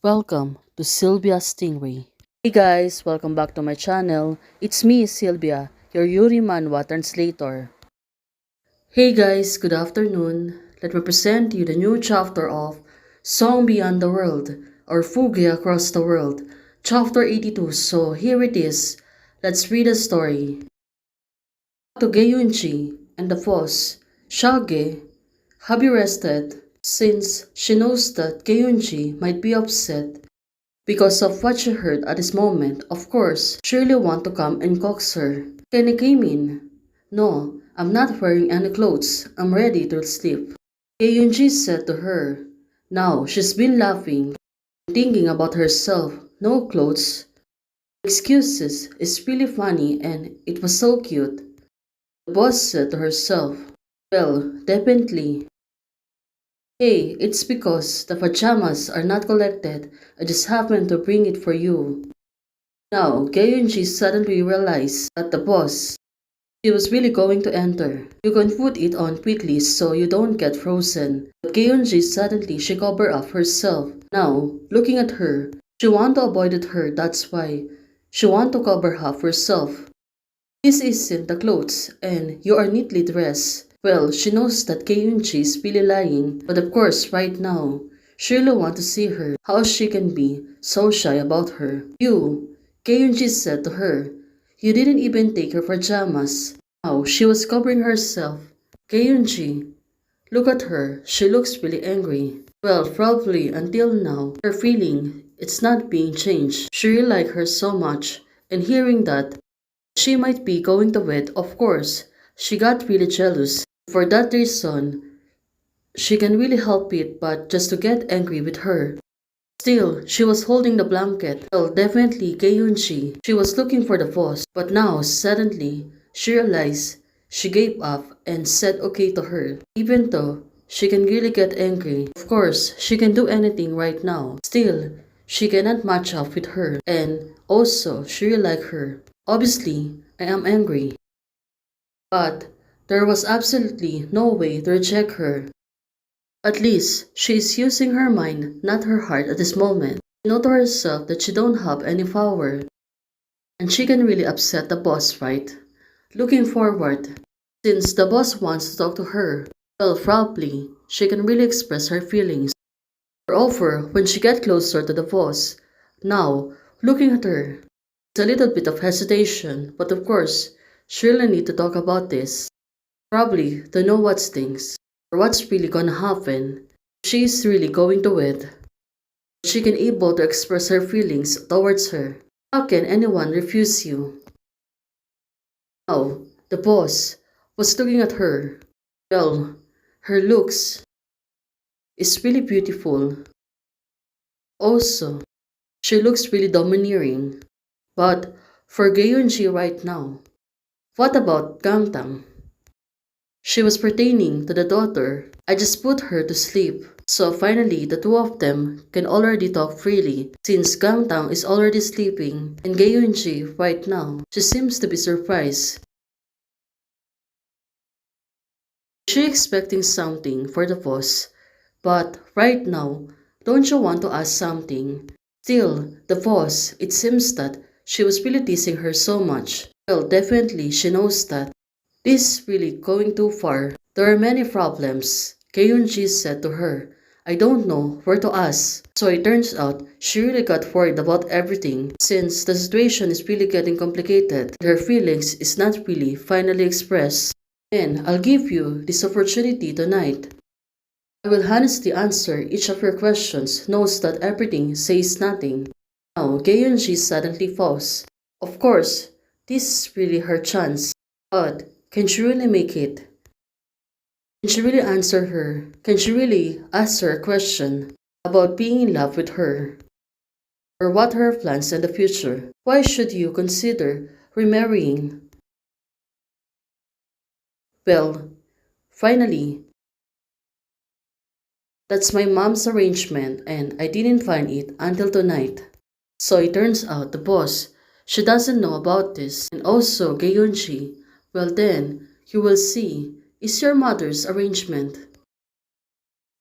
Welcome to Sylvia Stingray. Hey guys, welcome back to my channel. It's me, Sylvia, your Yuri Manhwa translator. Hey guys, good afternoon. Let me present you the new chapter of Song Beyond the World, or Fuge Across the World, chapter 82. So here it is. Let's read the story. To Geyunji and the boss, Shage, have you rested? Since she knows that Geyunji might be upset because of what she heard at this moment, of course, she really want to come and coax her. Kenny came in. No, I'm not wearing any clothes. I'm ready to sleep. Yoonji said to her. Now, she's been laughing, thinking about herself. No clothes. Excuses is really funny and it was so cute. The boss said to herself. Well, definitely. Hey, it's because the pajamas are not collected. I just happened to bring it for you. Now, Gyeonji suddenly realized that the boss she was really going to enter. You can put it on quickly so you don't get frozen. But Gyeonji suddenly she covered up herself. Now, looking at her, she want to avoid her, that's why. She want to cover half herself. This isn't the clothes, and you are neatly dressed. Well, she knows that Gyeonji is really lying, but of course right now, she really want to see her, how she can be so shy about her. You, Gyeonji said to her, you didn't even take her pajamas. Now, she was covering herself. Gyeonji, look at her, she looks really angry. Well, probably until now, her feeling, it's not being changed. She really like her so much, and hearing that, she might be going to wed, of course. She got really jealous. For that reason, she can really help it but just to get angry with her. Still, she was holding the blanket. Well, definitely Gyeonji. She was looking for the boss, but now, suddenly, she realized she gave up and said okay to her. Even though she can really get angry. Of course, she can do anything right now. Still, she cannot match up with her. And also, she really like her. Obviously, I am angry. But there was absolutely no way to reject her. At least, she is using her mind, not her heart at this moment. She knows to herself that she don't have any power. And she can really upset the boss, right? Looking forward, since the boss wants to talk to her, well, probably, she can really express her feelings. Moreover, when she gets closer to the boss, now, looking at her, it's a little bit of hesitation, but of course, she really need to talk about this. Probably to know what's things, or what's really gonna happen. She's really going to wed. She can able to express her feelings towards her. How can anyone refuse you? Now, the boss was looking at her. Well, her looks is really beautiful. Also, she looks really domineering. But for Gyeonji right now, what about Gangtang? She was pertaining to the daughter. I just put her to sleep. So finally, the two of them can already talk freely since Gangtang is already sleeping and Gyeonji right now. She seems to be surprised. She expecting something for the boss, but right now, don't you want to ask something? Still, the boss, it seems that she was really teasing her so much. Well, definitely she knows that. This is really going too far. There are many problems. Kyunji said to her. I don't know where to ask. So it turns out she really got worried about everything since the situation is really getting complicated. Her feelings is not really finally expressed. And I'll give you this opportunity tonight. I will honestly answer each of your questions, knows that everything says nothing. Now, Gyeonji suddenly falls. Of course, this is really her chance. But, can she really make it? Can she really answer her? Can she really ask her a question about being in love with her? Or what are her plans in the future? Why should you consider remarrying? Well, finally, that's my mom's arrangement and I didn't find it until tonight. So it turns out the boss, she doesn't know about this. And also Gyeonji, well then, you will see, is your mother's arrangement.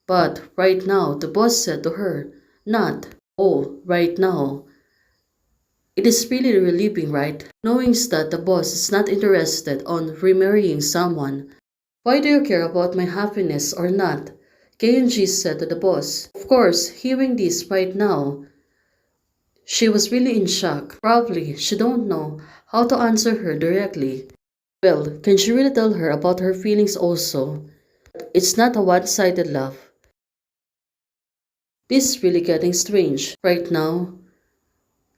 But right now the boss said to her, not. Oh, right now. It is really relieving, right? Knowing that the boss is not interested on remarrying someone. Why do you care about my happiness or not? K&G said to the boss. Of course, hearing this right now, she was really in shock. Probably she don't know how to answer her directly. Well, can she really tell her about her feelings also? It's not a one-sided love. This is really getting strange. Right now,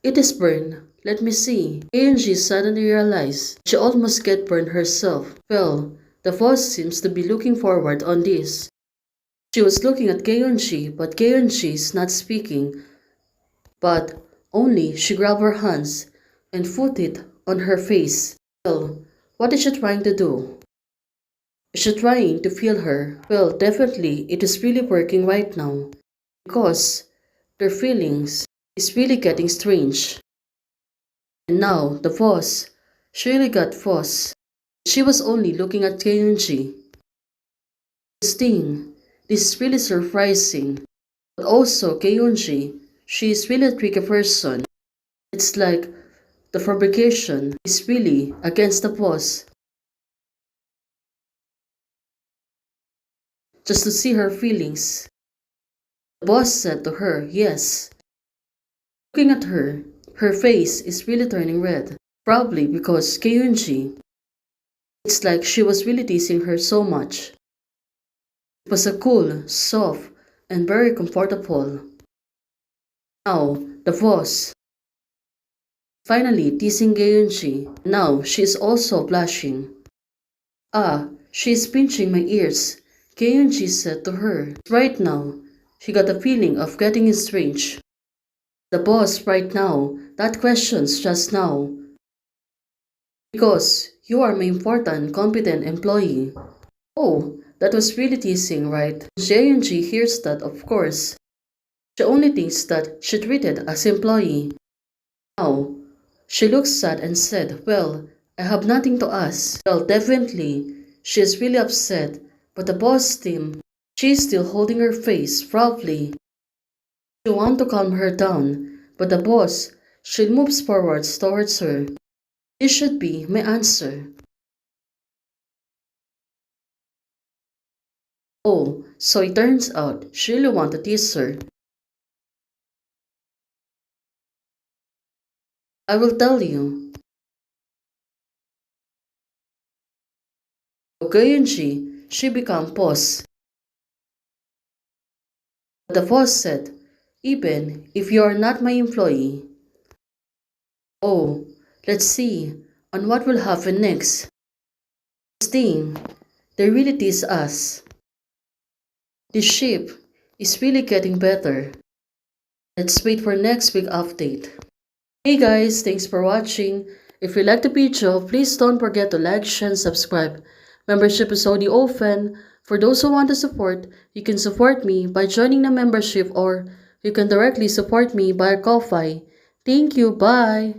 it is burned. Let me see. Angie suddenly realized she almost get burned herself. Well, the boss seems to be looking forward on this. She was looking at Keonji, but Keonji is not speaking. But only she grabbed her hands and put it on her face. Well, what is she trying to do? Is she trying to feel her? Well, definitely it is really working right now. Because their feelings is really getting strange. And now, the boss, she really got boss. She was only looking at Keonji. This thing, this is really surprising. But also, Keonji, she is really a tricky person. It's like the fabrication is really against the boss. Just to see her feelings. The boss said to her, yes. Looking at her, her face is really turning red. Probably because Keonji, it's like she was really teasing her so much. It was a cool, soft, and very comfortable. Now, the boss, finally teasing Geunji. Now, she is also blushing. Ah, she is pinching my ears, Geunji said to her. Right now, she got a feeling of getting estranged. The boss right now, that questions just now. Because you are my important, competent employee. Oh, that was really teasing, right? Geunji hears that, of course. She only thinks that she treated as employee. Now, she looks sad and said, well, I have nothing to ask. Well, definitely, she is really upset, but the boss team, she is still holding her face, probably. She wants to calm her down, but the boss, she moves forwards towards her. This should be my answer. Oh, so it turns out she really wants to tease her. I will tell you. Goyunji, she became boss. The boss said, even if you are not my employee. Oh, let's see on what will happen next. This thing, they really tease us. This ship is really getting better. Let's wait for next week update. Hey guys, thanks for watching. If you like the video, please don't forget to like, share, and subscribe. Membership is already open. For those who want to support, you can support me by joining the membership or you can directly support me by Ko-Fi. Thank you, bye!